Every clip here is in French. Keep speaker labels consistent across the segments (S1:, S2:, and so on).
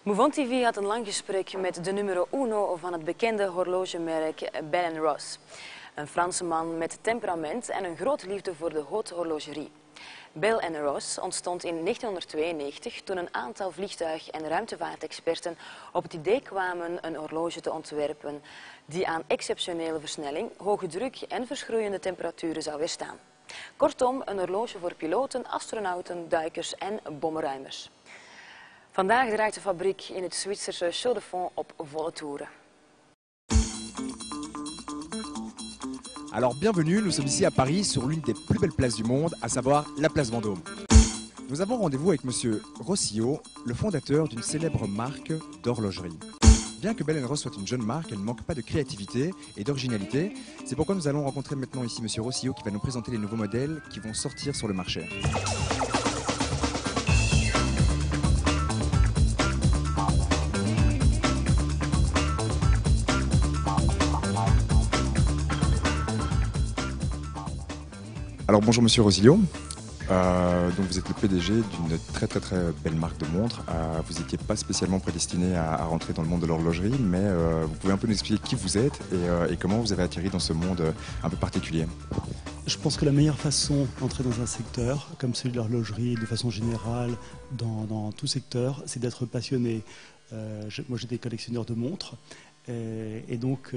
S1: Mouvon TV had een lang gesprek met de nummer 1 van het bekende horlogemerk Bell & Ross. Een Franse man met temperament en een grote liefde voor de haute horlogerie. Bell & Ross ontstond in 1992 toen een aantal vliegtuig- en ruimtevaartexperten op het idee kwamen een horloge te ontwerpen die aan exceptionele versnelling, hoge druk en verschroeiende temperaturen zou weerstaan. Kortom, een horloge voor piloten, astronauten, duikers en bommenruimers. Vandaag draait de fabriek in het Zwitserse Chaux-de-Fonds op volle toeren.
S2: Alors bienvenue, nous sommes ici à Paris sur l'une des plus belles places du monde, à savoir la place Vendôme. Nous avons rendez-vous avec monsieur Rossillot, le fondateur d'une célèbre marque d'horlogerie. Bien que Bell & Ross soit une jeune marque, elle ne manque pas de créativité et d'originalité. C'est pourquoi nous allons rencontrer maintenant ici monsieur Rossillot qui va nous présenter les nouveaux modèles qui vont sortir sur le marché. Alors bonjour monsieur Rossillot, donc vous êtes le PDG d'une très belle marque de montres. Vous n'étiez pas spécialement prédestiné à rentrer dans le monde de l'horlogerie, mais vous pouvez un peu nous expliquer qui vous êtes et comment vous avez atterri dans ce monde un peu particulier.
S3: Je pense que la meilleure façon d'entrer dans un secteur, comme celui de l'horlogerie, de façon générale, dans tout secteur, c'est d'être passionné. Moi j'étais collectionneur de montres et donc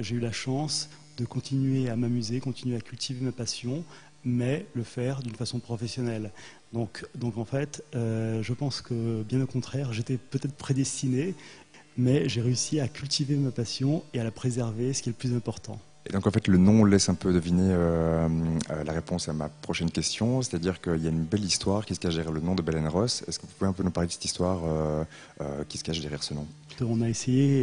S3: j'ai eu la chance de continuer à m'amuser, continuer à cultiver ma passion, mais le faire d'une façon professionnelle. Donc en fait, je pense que bien au contraire, j'étais peut-être prédestiné, mais j'ai réussi à cultiver ma passion et à la préserver, ce qui est le plus important.
S2: Et donc en fait le nom laisse un peu deviner la réponse à ma prochaine question, c'est-à-dire qu'il y a une belle histoire qui se cache derrière le nom de Bell & Ross. Est-ce que vous pouvez un peu nous parler de cette histoire qui se cache derrière ce nom?
S3: On a essayé,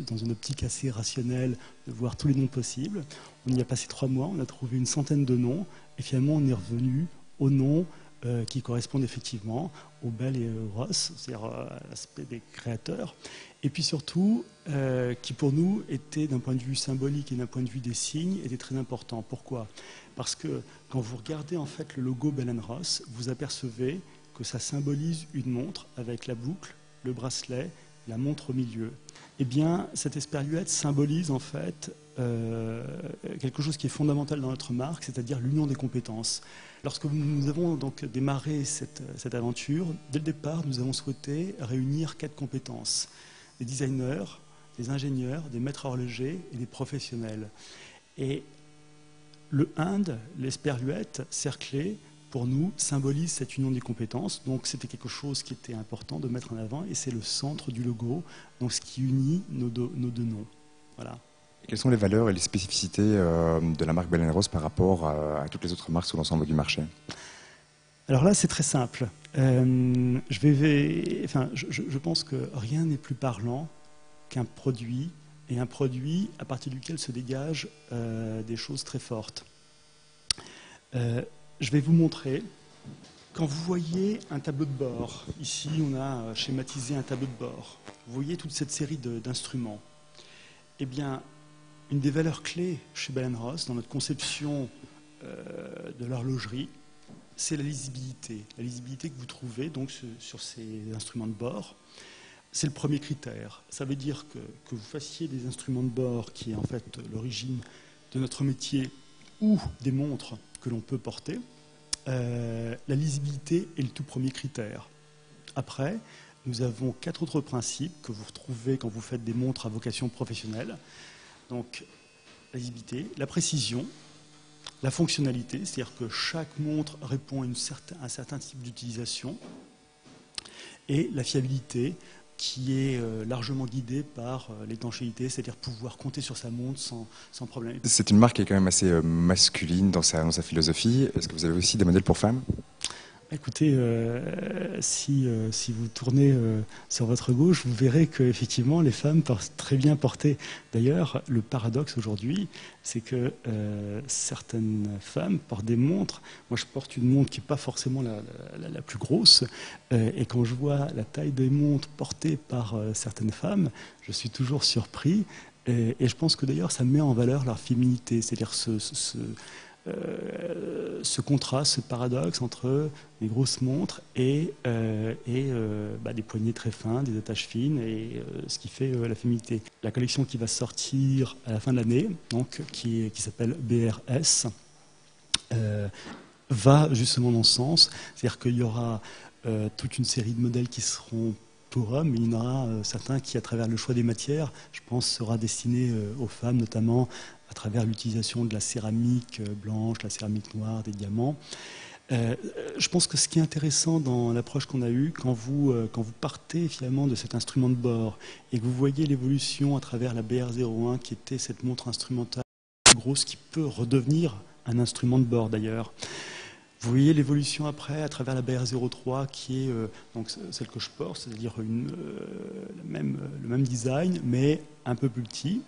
S3: dans une optique assez rationnelle, de voir tous les noms possibles. On y a passé 3 mois, on a trouvé une centaine de noms, et finalement on est revenu aux noms qui correspondent effectivement au Bell & Ross, c'est-à-dire à l'aspect des créateurs, et puis surtout qui pour nous était d'un point de vue symbolique et d'un point de vue des signes était très important. Pourquoi? Parce que quand vous regardez en fait le logo Bell & Ross, vous apercevez que ça symbolise une montre avec la boucle, le bracelet, la montre au milieu. Eh bien, cette esperluette symbolise en fait quelque chose qui est fondamental dans notre marque, c'est-à-dire l'union des compétences. Lorsque nous avons donc démarré cette aventure, dès le départ, nous avons souhaité réunir 4 compétences. Des designers, des ingénieurs, des maîtres horlogers et des professionnels. Et le Inde, l'esperluette cerclée, pour nous, symbolise cette union des compétences. Donc c'était quelque chose qui était important de mettre en avant et c'est le centre du logo, donc ce qui unit nos deux noms. Voilà.
S2: Et quelles sont les valeurs et les spécificités de la marque Bell & Ross par rapport à toutes les autres marques sur l'ensemble du marché?
S3: Alors là, c'est très simple. Je pense que rien n'est plus parlant qu'un produit, et un produit à partir duquel se dégagent des choses très fortes. Je vais vous montrer, quand vous voyez un tableau de bord, ici on a schématisé un tableau de bord, vous voyez toute cette série d'instruments. Eh bien, une des valeurs clés chez Bell & Ross, dans notre conception de l'horlogerie, c'est la lisibilité. La lisibilité que vous trouvez donc sur ces instruments de bord, c'est le premier critère. Ça veut dire que vous fassiez des instruments de bord qui est en fait l'origine de notre métier ou des montres que l'on peut porter, la lisibilité est le tout premier critère. Après, nous avons 4 autres principes que vous retrouvez quand vous faites des montres à vocation professionnelle. Donc, la lisibilité, la précision, la fonctionnalité, c'est-à-dire que chaque montre répond à un certain type d'utilisation, et la fiabilité, qui est largement guidée par l'étanchéité, c'est-à-dire pouvoir compter sur sa montre sans problème.
S2: C'est une marque qui est quand même assez masculine dans sa philosophie. Est-ce que vous avez aussi des modèles pour femmes?
S3: Écoutez, si vous tournez sur votre gauche, vous verrez qu'effectivement les femmes peuvent très bien porter. D'ailleurs, le paradoxe aujourd'hui, c'est que certaines femmes portent des montres. Moi, je porte une montre qui n'est pas forcément la plus grosse. Et quand je vois la taille des montres portées par certaines femmes, je suis toujours surpris. Et je pense que d'ailleurs, ça met en valeur leur féminité, c'est-à-dire ce contraste, ce paradoxe entre des grosses montres et des poignets très fins, des attaches fines, et ce qui fait la féminité. La collection qui va sortir à la fin de l'année, donc qui s'appelle BRS, va justement dans ce sens. C'est-à-dire qu'il y aura toute une série de modèles qui seront pour hommes, mais il y en aura certains qui, à travers le choix des matières, je pense, sera destiné aux femmes, notamment à travers l'utilisation de la céramique blanche, la céramique noire, des diamants. Je pense que ce qui est intéressant dans l'approche qu'on a eue, quand vous partez finalement de cet instrument de bord et que vous voyez l'évolution à travers la BR01, qui était cette montre instrumentale grosse qui peut redevenir un instrument de bord d'ailleurs. Vous voyez l'évolution après à travers la BR03 qui est donc celle que je porte, c'est-à-dire le même design mais un peu plus petit.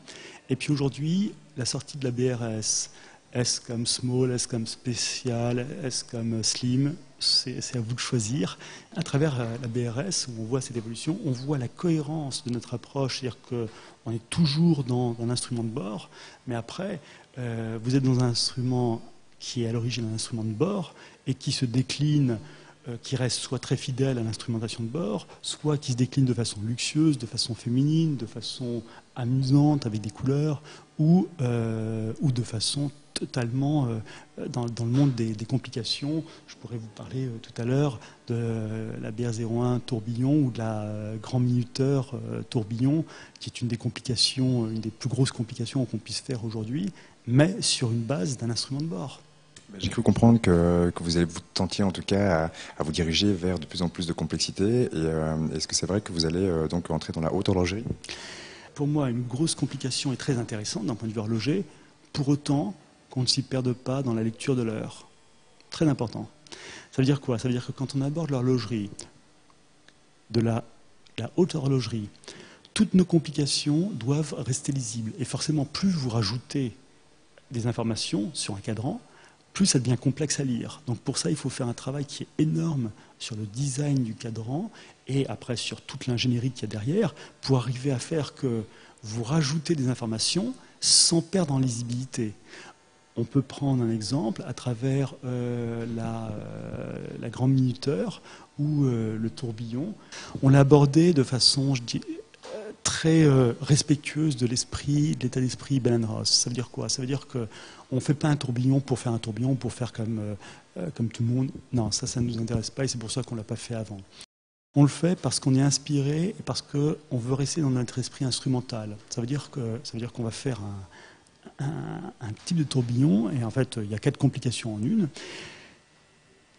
S3: Et puis aujourd'hui, la sortie de la BRS, S comme small, S comme spécial, S comme slim, c'est à vous de choisir. À travers la BRS, où on voit cette évolution, on voit la cohérence de notre approche, c'est-à-dire qu'on est toujours dans l'instrument de bord, mais après, vous êtes dans un instrument qui est à l'origine un instrument de bord et qui se décline, qui reste soit très fidèle à l'instrumentation de bord, soit qui se décline de façon luxueuse, de façon féminine, de façon amusante avec des couleurs, ou de façon totalement dans le monde des complications. Je pourrais vous parler tout à l'heure de la BR01 tourbillon ou de la grand minuteur tourbillon, qui est une des complications, une des plus grosses complications qu'on puisse faire aujourd'hui, mais sur une base d'un instrument de bord.
S2: J'ai cru comprendre que vous tentiez en tout cas à vous diriger vers de plus en plus de complexité. Et est-ce que c'est vrai que vous allez donc entrer dans la haute horlogerie ?
S3: Pour moi, une grosse complication est très intéressante d'un point de vue horloger, pour autant qu'on ne s'y perde pas dans la lecture de l'heure. Très important. Ça veut dire quoi? Ça veut dire que quand on aborde l'horlogerie, de la haute horlogerie, toutes nos complications doivent rester lisibles. Et forcément, plus vous rajoutez des informations sur un cadran, plus ça devient complexe à lire. Donc pour ça, il faut faire un travail qui est énorme sur le design du cadran et après sur toute l'ingénierie qu'il y a derrière pour arriver à faire que vous rajoutez des informations sans perdre en lisibilité. On peut prendre un exemple à travers la grande minuteur ou le tourbillon. On l'a abordé de façon, je dis, très respectueuse de l'esprit, de l'état d'esprit Bell & Ross. Ça veut dire quoi? Ça veut dire qu'on ne fait pas un tourbillon pour faire un tourbillon, pour faire comme tout le monde. Non, ça ne nous intéresse pas et c'est pour ça qu'on ne l'a pas fait avant. On le fait parce qu'on est inspiré et parce qu'on veut rester dans notre esprit instrumental. Ça veut dire qu'on va faire un type de tourbillon et en fait, il y a 4 complications en une.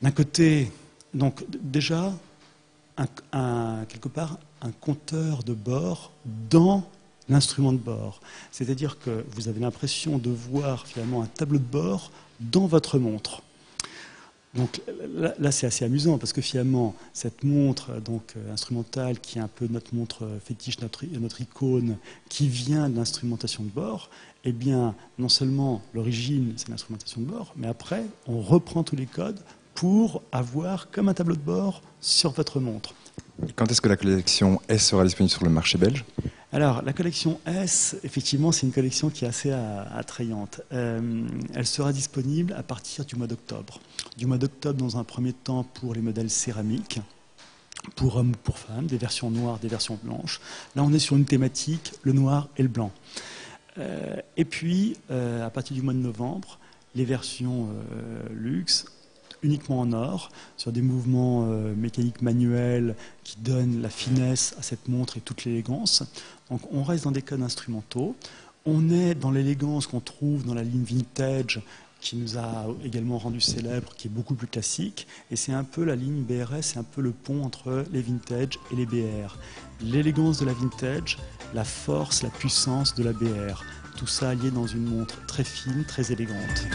S3: D'un côté, donc déjà, quelque part, un compteur de bord dans l'instrument de bord. C'est-à-dire que vous avez l'impression de voir finalement un tableau de bord dans votre montre. Donc là c'est assez amusant parce que finalement, cette montre donc, instrumentale qui est un peu notre montre fétiche, notre icône, qui vient de l'instrumentation de bord, eh bien, non seulement l'origine, c'est l'instrumentation de bord, mais après, on reprend tous les codes pour avoir comme un tableau de bord sur votre montre.
S2: Quand est-ce que la collection S sera disponible sur le marché belge?
S3: Alors, la collection S, effectivement, c'est une collection qui est assez attrayante. Elle sera disponible à partir du mois d'octobre. Du mois d'octobre, dans un premier temps, pour les modèles céramiques, pour hommes ou pour femmes, des versions noires, des versions blanches. Là, on est sur une thématique, le noir et le blanc. Et puis, à partir du mois de novembre, les versions luxe, uniquement en or, sur des mouvements mécaniques manuels qui donnent la finesse à cette montre et toute l'élégance. Donc on reste dans des codes instrumentaux. On est dans l'élégance qu'on trouve dans la ligne vintage qui nous a également rendu célèbre, qui est beaucoup plus classique. Et c'est un peu la ligne BRS, c'est un peu le pont entre les vintage et les BR. L'élégance de la vintage, la force, la puissance de la BR. Tout ça allié dans une montre très fine, très élégante.